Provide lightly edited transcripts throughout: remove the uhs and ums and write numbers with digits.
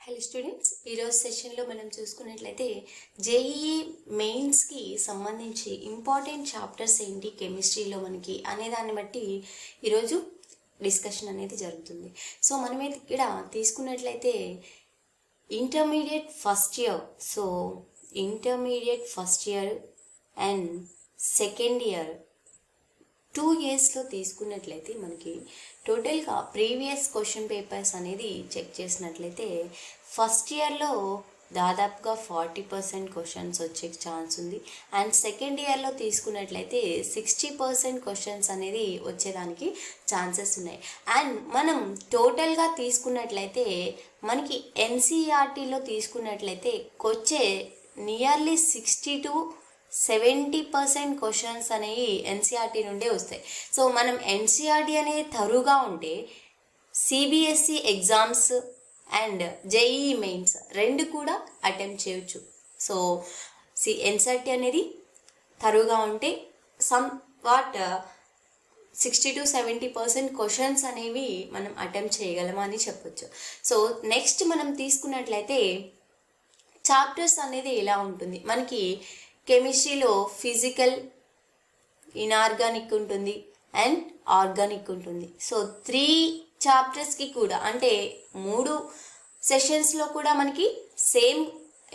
Hello students, ఈరోజు సెషన్లో మనం చూసుకున్నట్లయితే జేఈఈ మెయిన్స్కి సంబంధించి ఇంపార్టెంట్ చాప్టర్స్ ఏంటి కెమిస్ట్రీలో మనకి అనే దాన్ని బట్టి ఈరోజు డిస్కషన్ అనేది జరుగుతుంది. సో మనమైతే ఇక్కడ తీసుకున్నట్లయితే intermediate first year and second year 2 yearsలో తీసుకున్నట్లయితే మనకి టోటల్గా ప్రీవియస్ క్వశ్చన్ పేపర్స్ అనేది చెక్ చేసినట్లయితే ఫస్ట్ ఇయర్లో దాదాపుగా 40% క్వశ్చన్స్ వచ్చే ఛాన్స్ ఉంది. అండ్ సెకండ్ ఇయర్లో తీసుకున్నట్లయితే 60% క్వశ్చన్స్ అనేది వచ్చేదానికి ఛాన్సెస్ ఉన్నాయి. అండ్ మనం టోటల్గా తీసుకున్నట్లయితే మనకి ఎన్సీఈఆర్టీలో తీసుకున్నట్లయితే వచ్చే నియర్లీ 60 to 70% క్వశ్చన్స్ అనేవి ఎన్సీఆర్టీ నుండే వస్తాయి. సో మనం ఎన్సీఆర్టీ అనేది తరువుగా ఉంటే CBSE exams and JEE mains రెండు కూడా అటెంప్ట్ చేయొచ్చు. సో ఎన్సీఆర్టీ అనేది తరువుగా ఉంటే వాట్ 60 to 70% క్వశ్చన్స్ అనేవి మనం అటెంప్ట్ చేయగలమని చెప్పొచ్చు. సో నెక్స్ట్ మనం తీసుకున్నట్లయితే చాప్టర్స్ అనేది ఎలా ఉంటుంది, మనకి కెమిస్ట్రీలో ఫిజికల్, ఇనార్గానిక్ ఉంటుంది అండ్ ఆర్గానిక్ ఉంటుంది. సో 3 చాప్టర్స్కి కూడా అంటే 3 సెషన్స్లో కూడా మనకి సేమ్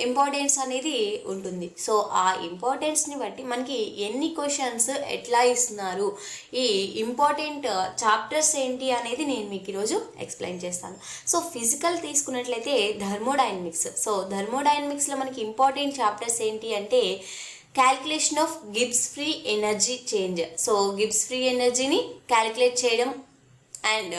ఇంపార్టెన్స్ అనేది ఉంటుంది. సో ఆ ఇంపార్టెన్స్ని బట్టి మనకి ఎన్ని క్వశ్చన్స్ ఎట్లా ఇస్తున్నారు, ఈ ఇంపార్టెంట్ చాప్టర్స్ ఏంటి అనేది నేను మీకు ఈరోజు ఎక్స్ప్లెయిన్ చేస్తాను. సో ఫిజికల్ తీసుకున్నట్లయితే థర్మోడైనమిక్స్. సో థర్మోడైనమిక్స్లో మనకి ఇంపార్టెంట్ చాప్టర్స్ ఏంటి అంటే calculation of Gibbs free energy change. So Gibbs free ఎనర్జీని క్యాల్కులేట్ చేయడం and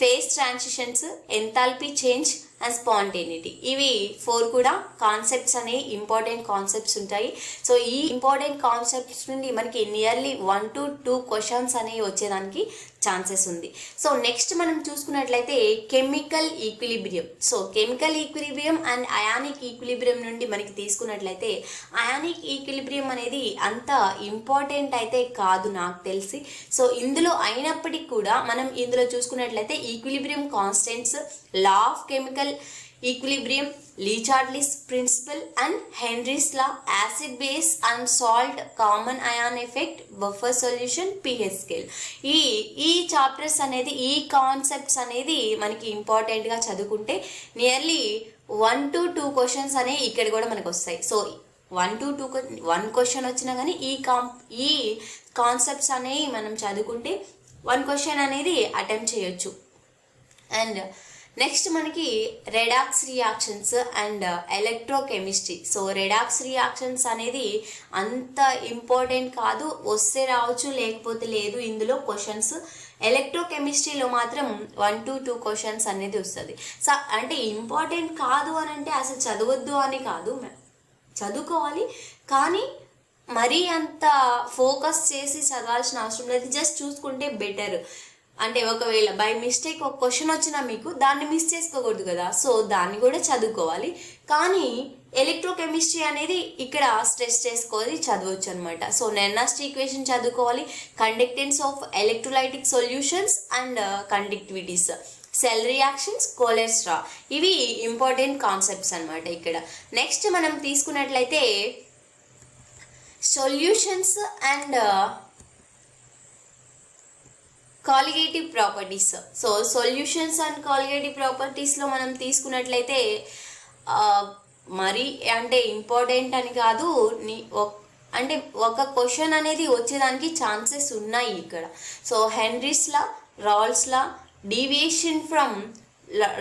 phase transitions, enthalpy change and spontaneity, ఇవి 4 కూడా కాన్సెప్ట్స్ అనేవి ఇంపార్టెంట్ కాన్సెప్ట్స్ ఉంటాయి. సో ఈ ఇంపార్టెంట్ కాన్సెప్ట్స్ నుండి మనకి నియర్లీ 1 to 2 క్వశ్చన్స్ అనేవి వచ్చేదానికి ఛాన్సెస్ ఉంది. సో నెక్స్ట్ మనం చూసుకున్నట్లయితే chemical equilibrium. So chemical equilibrium and ionic equilibrium నుండి మనకి తీసుకున్నట్లయితే అయానిక్ ఈక్విలిబ్రియం అనేది అంత ఇంపార్టెంట్ అయితే కాదు నాకు తెలిసి. సో ఇందులో అయినప్పటికీ కూడా మనం ఇందులో చూసుకున్నట్లయితే equilibrium constants, law of chemical equilibrium, Le Chatelier's principle and Henry's law, acid base and salt, common ion effect, buffer solution, pH scale, ఈ చాప్టర్స్ అనేది, ఈ కాన్సెప్ట్స్ అనేది మనకి ఇంపార్టెంట్గా చదువుకుంటే నియర్లీ 1 to 2 క్వశ్చన్స్ అనేవి ఇక్కడ కూడా మనకు వస్తాయి. సో 1 to 1 క్వశ్చన్ వచ్చినా కానీ ఈ కాన్సెప్ట్స్ అనేవి మనం చదువుకుంటే 1 క్వశ్చన్ అనేది అటెంప్ట్ చేయొచ్చు. అండ్ నెక్స్ట్ మనకి redox reactions and electrochemistry. So redox reactions అనేది అంత ఇంపార్టెంట్ కాదు, వస్తే రావచ్చు లేకపోతే లేదు ఇందులో క్వశ్చన్స్. ఎలక్ట్రోకెమిస్ట్రీలో మాత్రం 1 to 2 క్వశ్చన్స్ అనేది వస్తుంది. సో అంటే ఇంపార్టెంట్ కాదు అని అంటే అసలు చదవద్దు అని కాదు, చదువుకోవాలి కానీ మరీ అంత ఫోకస్ చేసి చదవాల్సిన అవసరం లేదు, జస్ట్ చూసుకుంటే బెటర్. అంటే ఒకవేళ బై మిస్టేక్ ఒక క్వశ్చన్ వచ్చినా మీకు దాన్ని మిస్ చేసుకోకూడదు కదా, సో దాన్ని కూడా చదువుకోవాలి. కానీ ఎలక్ట్రోకెమిస్ట్రీ అనేది ఇక్కడ స్ట్రెస్ చేసుకొని చదవచ్చు అనమాట. సో నెర్నాస్ట్ ఈక్వేషన్ చదువుకోవాలి, conductance of electrolytic solutions and conductivities, cell reactions, Kohlrausch, ఇవి ఇంపార్టెంట్ కాన్సెప్ట్స్ అనమాట ఇక్కడ. నెక్స్ట్ మనం తీసుకున్నట్లయితే solutions and colligative properties. So solutions and colligative ప్రాపర్టీస్లో మనం తీసుకున్నట్లయితే మరి అంటే ఇంపార్టెంట్ అని కాదు, అంటే ఒక క్వశ్చన్ అనేది వచ్చేదానికి ఛాన్సెస్ ఉన్నాయి ఇక్కడ. So Henry's law, Raoult's law, deviation from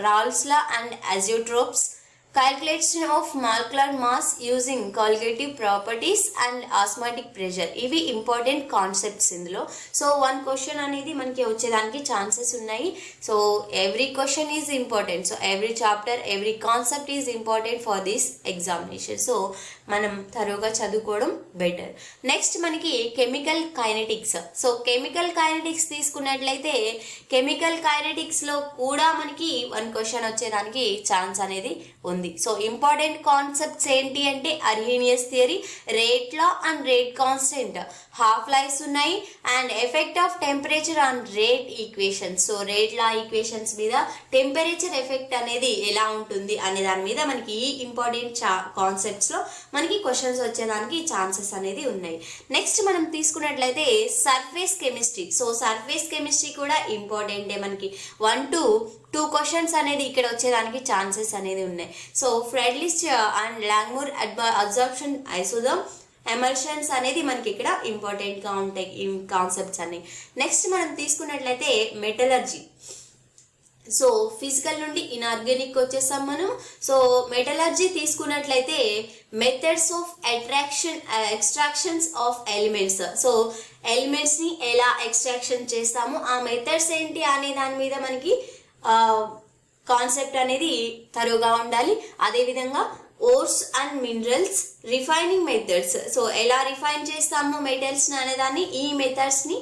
Raoult's law and azeotropes, calculation of molecular mass using colligative properties and osmotic pressure, ఇవి ఇంపార్టెంట్ కాన్సెప్ట్స్ ఇందులో. సో 1 క్వశ్చన్ అనేది మనకి వచ్చేదానికి ఛాన్సెస్ ఉన్నాయి. So every question is important. So every chapter, every concept is important for this examination. So మనం తరువుగా చదువుకోవడం better. Next మనకి chemical kinetics. So chemical kinetics తీసుకున్నట్లయితే కెమికల్ కైనెటిక్స్లో కూడా మనకి 1 క్వశ్చన్ వచ్చేదానికి ఛాన్స్ అనేది ఉంది. ఉంది. సో ఇంపార్టెంట్ కాన్సెప్ట్స్ ఏంటి అంటే Arrhenius theory, rate law and rate constant, half lives ఉన్నాయి, and effect of temperature on rate equations. So rate law equations మీద టెంపరేచర్ ఎఫెక్ట్ అనేది ఎలా ఉంటుంది అనే దాని మీద మనకి ఈ ఇంపార్టెంట్ కాన్సెప్ట్స్లో మనకి క్వశ్చన్స్ వచ్చేదానికి ఛాన్సెస్ అనేది ఉన్నాయి. నెక్స్ట్ మనం తీసుకున్నట్లయితే surface chemistry. So surface chemistry కూడా ఇంపార్టెంటే, మనకి 1 to 2 క్వశ్చన్స్ అనేది ఇక్కడ వచ్చేదానికి ఛాన్సెస్ అనేది ఉన్నాయి. సో ఫ్రెడ్లిచ్ అండ్ లాంగ్మూర్ అబ్జార్ప్షన్, ఐసోథర్మ్, ఎమల్షన్స్ అనేది మనకి ఇక్కడ ఇంపార్టెంట్గా ఉంటాయి ఈ కాన్సెప్ట్స్ అన్ని. నెక్స్ట్ మనం తీసుకున్నట్లయితే మెటలర్జీ. సో ఫిజికల్ నుండి ఇన్ఆర్గానిక్ వచ్చేసాం మనం. సో మెటలర్జీ తీసుకున్నట్లయితే methods of extractions of elements. So ఎలిమెంట్స్ని ఎలా ఎక్స్ట్రాక్షన్ చేస్తాము, ఆ మెథడ్స్ ఏంటి అనే దాని మీద మనకి కాన్సెప్ట్ అనేది తరువుగా ఉండాలి. అదేవిధంగా ores and minerals, refining methods. So ఎలా రిఫైన్ చేస్తాము మెటల్స్ని అనేదాన్ని, ఈ మెథడ్స్ని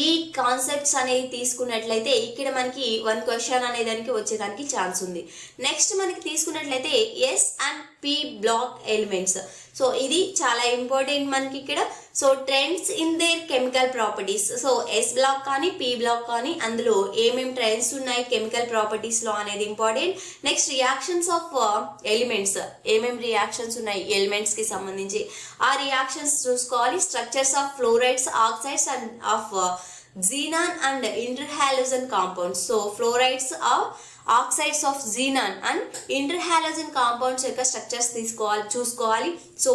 ఈ కాన్సెప్ట్స్ అనేది తీసుకున్నట్లయితే ఇక్కడ మనకి 1 క్వశ్చన్ అనే దానికి వచ్చేదానికి ఛాన్స్ ఉంది. నెక్స్ట్ మనకి తీసుకున్నట్లయితే S and P block elements. So ఇది చాలా ఇంపార్టెంట్ మనకి ఇక్కడ. So trends in their chemical properties. So S block కానీ పి బ్లాక్ కానీ అందులో ఏమేమి ట్రెండ్స్ ఉన్నాయి కెమికల్ ప్రాపర్టీస్లో అనేది important. Next reactions of elements, ఏమేమి రియాక్షన్స్ ఉన్నాయి ఎలిమెంట్స్కి సంబంధించి ఆ రియాక్షన్స్ చూసుకోవాలి. Structures of fluorides, oxides and of xenon and interhalogen compounds. So fluorides of oxides of xenon and interhalogen compounds యొక్క స్ట్రక్చర్స్ చూసుకోవాలి. సో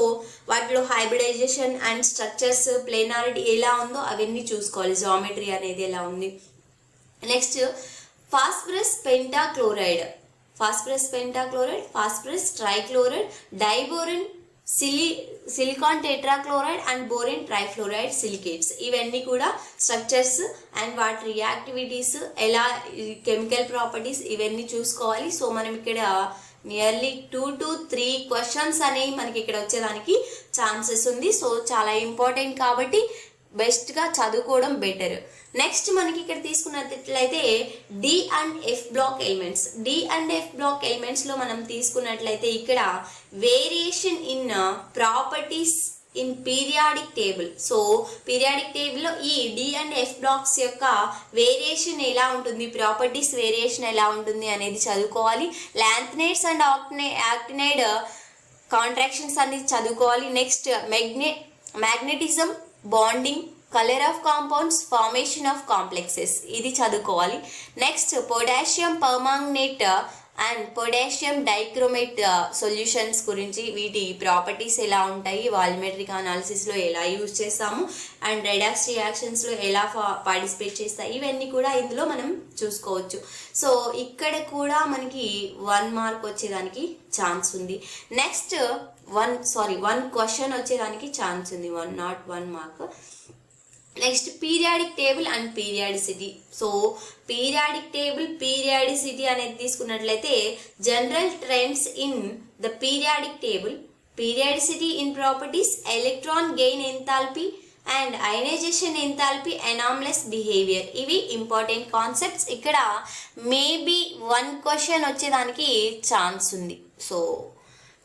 వాటిలో హైబ్రిడైజేషన్ అండ్ స్ట్రక్చర్స్, ప్లేనారిటీ ఎలా ఉందో అవన్నీ చూసుకోవాలి, జామెట్రీ అనేది ఎలా ఉంది. Next phosphorus pentachloride, phosphorus trichloride, diborane, silicon tetrachloride and boron trifluoride silicates. ఇవన్నీ కూడా స్ట్రక్చర్స్ అండ్ వాటి రియాక్టివిటీస్, ఎలా కెమికల్ ప్రాపర్టీస్ ఇవన్నీ చూసుకోవాలి. సో మనం ఇక్కడ నియర్లీ 2 to 3 క్వశ్చన్స్ అనేవి మనకి ఇక్కడ వచ్చేదానికి ఛాన్సెస్ ఉంది. సో చాలా ఇంపార్టెంట్ కాబట్టి బెస్ట్గా చదువుకోవడం బెటర్. నెక్స్ట్ మనకి ఇక్కడ తీసుకున్నట్లయితే D and F block elements. D and F block ఎలిమెంట్స్లో మనం తీసుకున్నట్లయితే ఇక్కడ variation in properties in periodic table. So periodic టేబుల్లో ఈ డి అండ్ ఎఫ్ బ్లాక్స్ యొక్క వేరియేషన్ ఎలా ఉంటుంది, ప్రాపర్టీస్ వేరియేషన్ ఎలా ఉంటుంది అనేది చదువుకోవాలి. లాంథనైడ్స్ అండ్ యాక్టినైడ్ కాంట్రాక్షన్స్ అనేది చదువుకోవాలి. Next magnetism, bonding, colour of compounds, formation of complexes ఇది చదువుకోవాలి. Next potassium permanganate and potassium dichromate solutions గురించి, వీటి ప్రాపర్టీస్ ఎలా ఉంటాయి, వాల్యూమెట్రిక్ అనాలిసిస్లో ఎలా యూజ్ చేస్తాము అండ్ రెడాక్స్ రియాక్షన్స్లో ఎలా పార్టిసిపేట్ చేస్తాయి, ఇవన్నీ కూడా ఇందులో మనం చూసుకోవచ్చు. సో ఇక్కడ కూడా మనకి 1 మార్క్ వచ్చేదానికి ఛాన్స్ ఉంది. నెక్స్ట్ 1 క్వశ్చన్ వచ్చేదానికి ఛాన్స్ ఉంది, 1 mark. Next periodic table and periodicity. So periodic table, periodicity అనేది తీసుకున్నట్లయితే general trends in the periodic table, periodicity in properties, electron gain enthalpy and ionisation enthalpy, anomalous behaviour. ఇవి important concepts. ఇక్కడ maybe 1 question వచ్చేదానికి chance ఉంది. So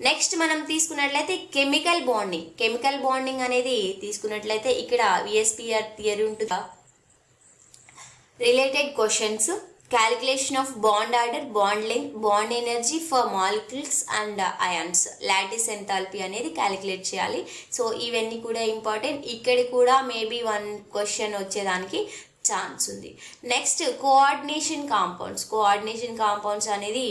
next మనం తీసుకున్నట్లయితే chemical bonding అనేది తీసుకున్నట్లయితే ఇక్కడ విఎస్పిఆర్ థియరీ ఉంటుంది. Related questions, calculation of bond order, bond length, bond energy for molecules and ions, lattice enthalpy అనేది క్యాలిక్యులేట్ చేయాలి. సో ఇవన్నీ కూడా ఇంపార్టెంట్. ఇక్కడ కూడా మేబీ 1 క్వశ్చన్ వచ్చేదానికి ఛాన్స్ ఉంది. నెక్స్ట్ కోఆర్డినేషన్ కాంపౌండ్స్ అనేది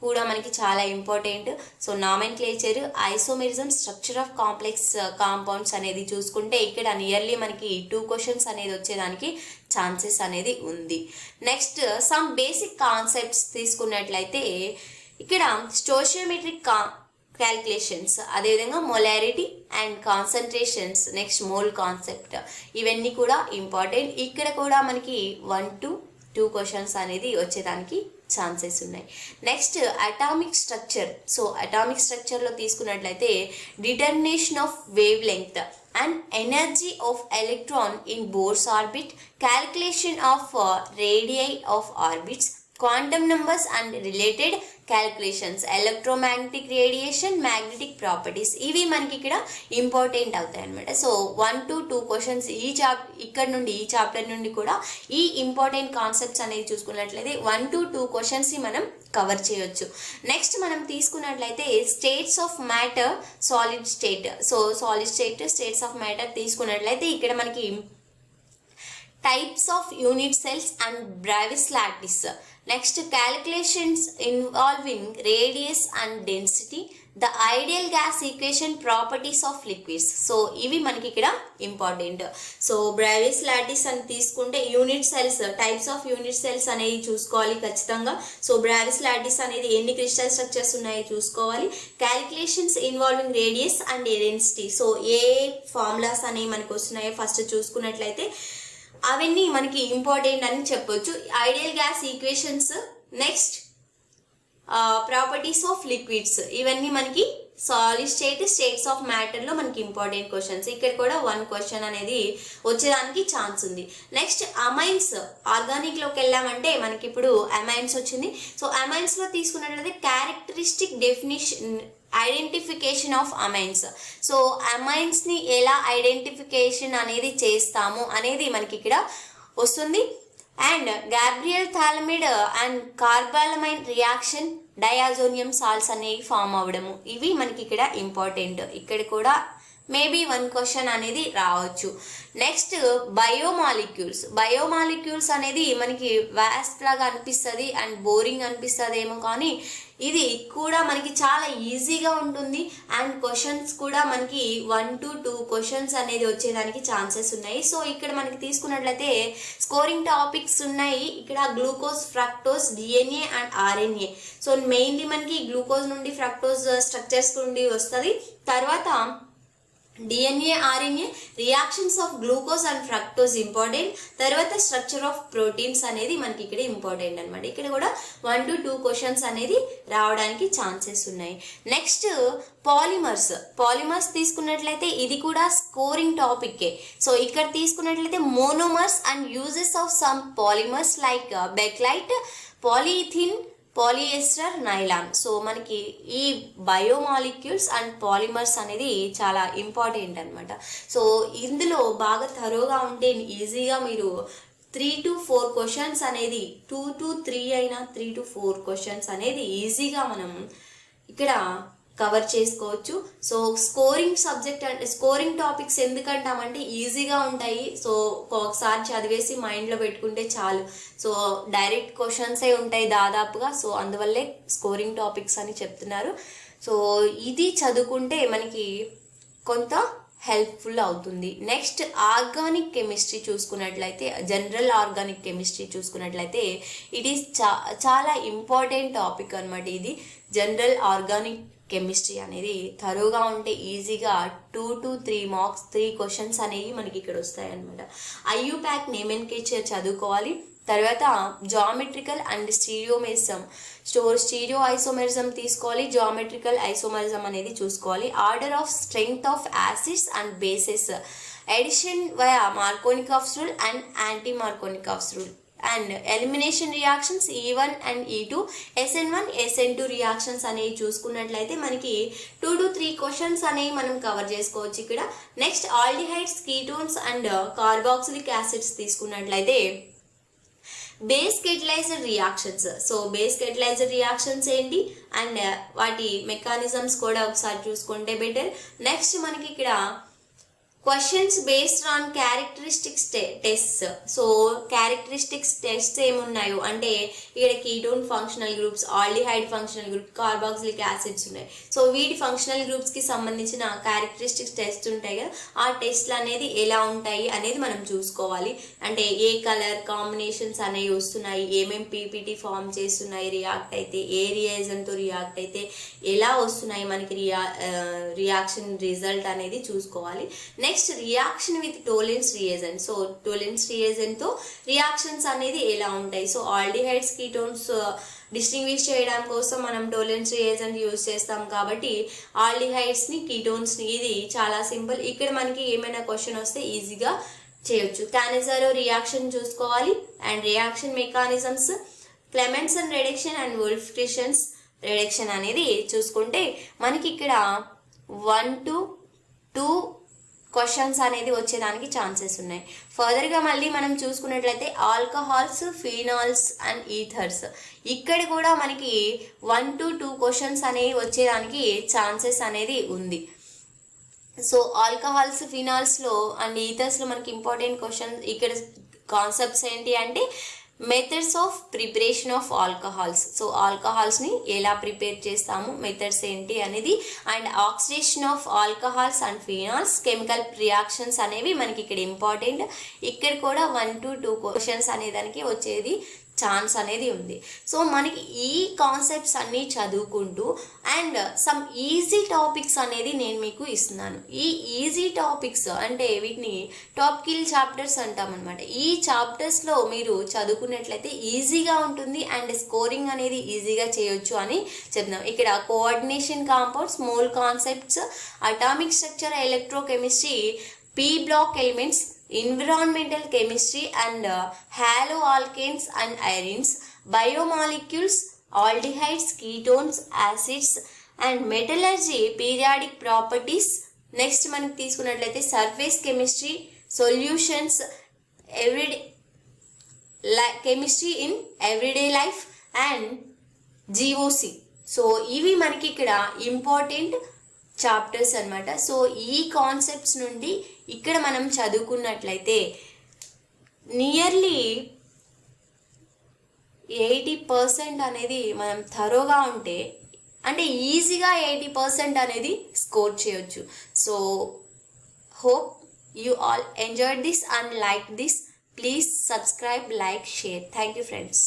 కూడా మనకి చాలా important. So nomenclature, isomerism, structure of complex compounds అనేది చూసుకుంటే ఇక్కడ నియర్లీ మనకి 2 క్వశ్చన్స్ అనేది వచ్చేదానికి ఛాన్సెస్ అనేది ఉంది. నెక్స్ట్ సమ్ బేసిక్ కాన్సెప్ట్స్ తీసుకున్నట్లయితే ఇక్కడ స్టోషియోమెట్రిక్ క్యాల్కులేషన్స్, అదేవిధంగా molarity and concentrations, next mole concept, ఇవన్నీ కూడా ఇంపార్టెంట్. ఇక్కడ కూడా మనకి 1 to 2 క్వశ్చన్స్ అనేది వచ్చేదానికి ఛాన్సెస్ ఉన్నాయి. Next atomic structure. So atomic స్ట్రక్చర్లో తీసుకున్నట్లయితే determination of wavelength and energy of electron in Bohr's orbit, calculation of radii of orbits, quantum numbers and related calculations, electromagnetic radiation, magnetic properties, ఇవి మనకి ఇక్కడ important అవుతాయి అనమాట. So 1 to 2 questions ఇక్కడ నుండి ఈ చాప్టర్ నుండి కూడా ఈ ఇంపార్టెంట్ కాన్సెప్ట్స్ అనేది చూసుకున్నట్లయితే 1 to 2 క్వశ్చన్స్ని మనం కవర్ చేయొచ్చు. నెక్స్ట్ మనం తీసుకున్నట్లయితే states of matter, solid state. So solid state, states of matter తీసుకున్నట్లయితే ఇక్కడ మనకి types of unit cells and Bravais lattice. Next, calculations involving radius and density, the ideal gas equation, properties of liquids. So ఇవి మనకి ఇక్కడ important. So Bravais lattice అని తీసుకుంటే unit cells, types of unit cells అనేవి చూసుకోవాలి ఖచ్చితంగా. So Bravais lattice అనేది ఎన్ని క్రిస్టల్ స్ట్రక్చర్స్ ఉన్నాయో చూసుకోవాలి. Calculations involving radius and density. So A formulas అనేవి మనకు వస్తున్నాయో ఫస్ట్ చూసుకున్నట్లయితే అవన్నీ మనకి ఇంపార్టెంట్ అని చెప్పొచ్చు. Ideal gas equations, next properties of liquids, ఇవన్నీ మనకి సాలిడ్ స్టేట్, స్టేట్స్ ఆఫ్ మ్యాటర్లో మనకి ఇంపార్టెంట్ క్వశ్చన్స్. ఇక్కడ కూడా 1 క్వశ్చన్ అనేది వచ్చేదానికి ఛాన్స్ ఉంది. నెక్స్ట్ అమైన్స్, ఆర్గానిక్లోకి వెళ్ళామంటే మనకి ఇప్పుడు అమైన్స్ వచ్చింది. సో అమైన్స్లో తీసుకున్నట్లయితే characteristic definition, identification of amines. So అమైన్స్ని ఎలా ఐడెంటిఫికేషన్ అనేది చేస్తాము అనేది మనకి ఇక్కడ వస్తుంది. And Gabriel phthalimide and carbylamine reaction, diazonium salts అనేవి ఫామ్ అవ్వడము, ఇవి మనకి ఇక్కడ ఇంపార్టెంట్. ఇక్కడ కూడా మేబీ 1 క్వశ్చన్ అనేది రావచ్చు. Next biomolecules. బయోమాలిక్యూల్స్ అనేది మనకి వ్యాస్ట్ లాగా అనిపిస్తుంది అండ్ బోరింగ్ అనిపిస్తుంది ఏమో, కానీ ఇది కూడా మనకి చాలా ఈజీగా ఉంటుంది. అండ్ క్వశ్చన్స్ కూడా మనకి 1 to 2 క్వశ్చన్స్ అనేది వచ్చేదానికి ఛాన్సెస్ ఉన్నాయి. సో ఇక్కడ మనకి తీసుకున్నట్లయితే స్కోరింగ్ టాపిక్స్ ఉన్నాయి. ఇక్కడ glucose, fructose, DNA and RNA. So mainly మనకి గ్లూకోజ్ నుండి ఫ్రక్టోజ్ స్ట్రక్చర్స్ నుండి వస్తుంది. తర్వాత DNA, RNA, reactions of glucose and fructose important. తర్వాత స్ట్రక్చర్ ఆఫ్ ప్రోటీన్స్ అనేది మనకి ఇక్కడ ఇంపార్టెంట్ అనమాట. ఇక్కడ కూడా 1 to 2 క్వశ్చన్స్ అనేది రావడానికి ఛాన్సెస్ ఉన్నాయి. Next polymers. పాలిమర్స్ తీసుకున్నట్లయితే ఇది కూడా స్కోరింగ్ టాపిక్కే. సో ఇక్కడ తీసుకున్నట్లయితే monomers and uses of some polymers like Bakelite, polythene, polyester, nylon. So మనకి ఈ బయోమాలిక్యూల్స్ అండ్ పాలిమర్స్ అనేది చాలా ఇంపార్టెంట్ అనమాట. సో ఇందులో బాగా థరోగా ఉంటే ఈజీగా మీరు 3 to 4 క్వశ్చన్స్ అనేది 2 to 3 అయినా 3 to 4 క్వశ్చన్స్ అనేది ఈజీగా మనం ఇక్కడ కవర్ చేసుకోవచ్చు. సో స్కోరింగ్ సబ్జెక్ట్ అంటే స్కోరింగ్ టాపిక్స్ ఎందుకంటామంటే ఈజీగా ఉంటాయి. సో ఒకసారి చదివేసి మైండ్లో పెట్టుకుంటే చాలు. సో డైరెక్ట్ క్వశ్చన్సే ఉంటాయి దాదాపుగా. సో అందువల్లే స్కోరింగ్ టాపిక్స్ అని చెప్తున్నారు. సో ఇది చదువుకుంటే మనకి కొంత హెల్ప్ఫుల్ అవుతుంది. నెక్స్ట్ ఆర్గానిక్ కెమిస్ట్రీ చూసుకున్నట్లయితే, జనరల్ ఆర్గానిక్ కెమిస్ట్రీ చూసుకున్నట్లయితే ఇట్ ఈస్ చాలా ఇంపార్టెంట్ టాపిక్ అనమాట. ఇది జనరల్ ఆర్గానిక్ కెమిస్ట్రీ అనేది థరోగా ఉంటే ఈజీగా 2 to 3 మార్క్స్, 3 క్వశ్చన్స్ అనేవి మనకి ఇక్కడ వస్తాయి అనమాట. ఐయుప్యాక్ నేమెన్క్లేచర్ చదువుకోవాలి. తర్వాత geometrical and stereoisomerism, stereo isomerism తీసుకోవాలి. జామెట్రికల్ ఐసోమెరిజం అనేది చూసుకోవాలి. Order of strength of acids and bases, addition via Markovnikov's rule and anti Markovnikov's rule. And elimination reactions E1 and E2, SN1, SN2 reactions అనేవి చూసుకున్నట్లయితే మనకి 2 to 3 questions అనేవి మనం cover చేసుకోవచ్చు ఇక్కడ. Next aldehydes, ketones and carboxylic acids తీసుకున్నట్లయితే base catalyser reactions. So base catalyser reactions ఏంటి and వాటి మెకానిజమ్స్ కూడా ఒకసారి చూసుకుంటే బెటర్. నెక్స్ట్ మనకి ఇక్కడ questions based on characteristics tests. So characteristics tests ఏమున్నాయో అంటే ఇక్కడ ketone functional groups, aldehyde functional group, carboxylic acids ఉన్నాయి. సో వీటి ఫంక్షనల్ గ్రూప్స్కి సంబంధించిన క్యారెక్టరిస్టిక్స్ టెస్ట్ ఉంటాయి కదా, ఆ టెస్ట్లు అనేది ఎలా ఉంటాయి అనేది మనం చూసుకోవాలి. అంటే ఏ కలర్ కాంబినేషన్స్ అనేవి వస్తున్నాయి, ఏమేమి పీపీటీ ఫామ్ చేస్తున్నాయి రియాక్ట్ అయితే, ఏ రియాజన్తో రియాక్ట్ అయితే ఎలా వస్తున్నాయి మనకి రియాక్షన్ రిజల్ట్ అనేది చూసుకోవాలి. Next reaction with Tollens reagent. So Tollens రియేజెంట్తో రియాక్షన్స్ అనేది ఎలా ఉంటాయి. సో ఆల్డిహైడ్స్, కీటోన్స్ డిస్టింగ్విష్ చేయడం కోసం మనం టోలెన్స్ రియేజెంట్ యూజ్ చేస్తాం కాబట్టి ఆల్డిహైడ్స్ని, కీటోన్స్ని, ఇది చాలా సింపుల్. ఇక్కడ మనకి ఏమైనా క్వశ్చన్ వస్తే ఈజీగా చేయొచ్చు. కానిజారో రియాక్షన్ చూసుకోవాలి and reaction mechanisms, Clemmensen reduction and Wolff Kishner reduction అనేది చూసుకుంటే మనకి ఇక్కడ 1 to 2 క్వశ్చన్స్ అనేది వచ్చేదానికి ఛాన్సెస్ ఉన్నాయి. ఫర్దర్గా మళ్ళీ మనం చూసుకున్నట్లయితే ఆల్కహాల్స్, ఫినాల్స్ అండ్ ఈథర్స్, ఇక్కడ కూడా మనకి 1 to 2 క్వశ్చన్స్ అనేవి వచ్చేదానికి ఛాన్సెస్ అనేది ఉంది. సో ఆల్కహాల్స్, ఫినాల్స్లో అండ్ ఈథర్స్లో మనకి ఇంపార్టెంట్ క్వశ్చన్ ఇక్కడ కాన్సెప్ట్స్ ఏంటి అంటే methods of preparation of alcohols. So ఆల్కహాల్స్ని ఎలా ప్రిపేర్ చేస్తాము, మెథడ్స్ ఏంటి అనేది, and oxidation of alcohols and phenols, chemical reactions అనేవి మనకి ఇక్కడ ఇంపార్టెంట్. ఇక్కడ కూడా 1 to 2 క్వశ్చన్స్ అనేదానికి వచ్చేది ఛాన్స్ అనేది ఉంది. సో మనకి ఈ కాన్సెప్ట్స్ అన్నీ చదువుకుంటూ అండ్ సమ్ ఈజీ టాపిక్స్ అనేది నేను మీకు ఇస్తున్నాను. ఈ ఈజీ టాపిక్స్ అంటే వీటిని టాప్ కిల్ చాప్టర్స్ అంటాం అనమాట. ఈ చాప్టర్స్లో మీరు చదువుకున్నట్లయితే ఈజీగా ఉంటుంది అండ్ స్కోరింగ్ అనేది ఈజీగా చేయొచ్చు అని చెప్తున్నాం. ఇక్కడ coordination compounds, mole concepts, atomic structure, electrochemistry, P block elements, environmental chemistry and haloalkanes and arenes, biomolecules, aldehydes, ketones, acids and metallurgy, periodic properties. Next మనకి తీసుకున్నట్లయితే surface chemistry, solutions, everyday chemistry in everyday life and GOC. So ఇవి మనకి ఇక్కడ important chapters అనమాట. So ఈ concepts నుండి ఇక్కడ మనం చదువుకున్నట్లయితే నియర్లీ 80% అనేది మనం థరోగా ఉంటే అంటే ఈజీగా 80% అనేది స్కోర్ చేయొచ్చు. So hope you all enjoyed this and like this. Please subscribe, like, share. Thank you friends.